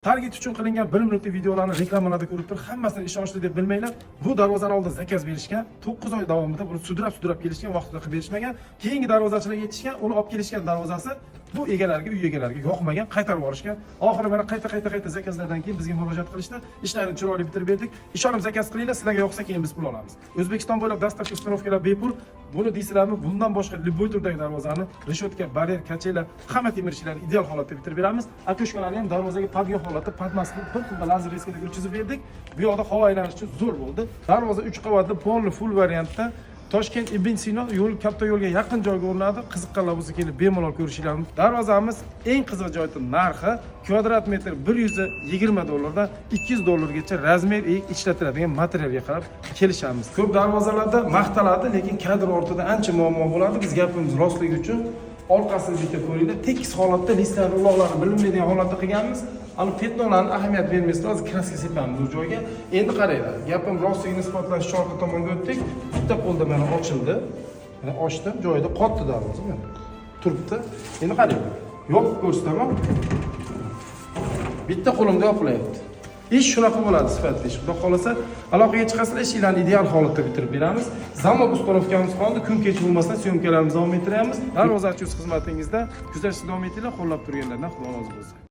Target uchun qilingan 1 minutlik videolarni reklamalarda ko'rib turib, hammasini ishonchli deb bilmanglar. Bu darvozani oldin zakaz berishgan, 9 oy davomida buni sudrab kelishgan, vaqtida qilib berishmagan. Keyingi darvozachilarga yetishgan, uni olib kelishgan darvozasi bu egalariga, uy egalariga yoqmagan, qaytarib yuborishgan. Oxiri mana qayta zakazlardan keyin bizga murojaat qilishdi. Ishlarini chiroyli bitirib berdik. Ishonib zakaz qilinglar, sizlarga yoqsa keyin biz pul olamiz. O'zbekiston bo'ylab dostavka uстановкалар bepul. Buni deysizlarmi, bundan boshqa любой turdagi darvozani, reshotka, baryer, kachaylar, hamma temir ishlarni ideal holatda bitirib beramiz. Akoshkalarni ham darvozaga podyon holatda podmaskani bir xil lazer reskada o'tkazib berdik. Bu yoqda havo aylanishi uchun zo'r bo'ldi. Darvoza 3 qavatli, polni full variantda Toshkent Ibn Sino yo'l katta yo'lga yaqin joyga o'rnadi. Qiziqqanlar bo'lsa kelib bemalol ko'rishingiz mumkin. Darvozamiz eng qiziq joyi narxi kvadrat metr $120 dan $200 gacha razmer ishlatiladigan materialga qarab kelishamiz. Ko'p darvozalarda maqtaladi, lekin kadr ortida ancha muammo bo'ladi. Biz gapimiz rostligi uchun orqasini bitta ko'ringlar. Tekis holatda listlar, uloqlarni bilinmaydigan holatda qilganmiz. Ani petnolarni ahamiyat bermaysiz, hozir kraska sepamiz bu joyga. Endi qaranglar, gapim rostligini isbotlash chorqa tomonga o'tdik. Bitta qo'lda mana ochildi. Mana ochdim, joyida qotdi darvoza mana. Turibdi. Endi qaranglar. Yopib ko'rsataman. Bitta qo'limda yopilyapti. Ish shunaqa bo'ladi sifatli ish. Xudo xolasa, aloqaga chiqasizlar, ishlarni ideal holatda bitirib beramiz. Zamok uстановкamiz qoldi, kun kech bo'lmasdan syomkalarimizni davom ettiramiz. Darvozachi o'z xizmatingizda kuzatishni davom etinglar, qo'llab turganlardan Xudo rozi bo'lsin.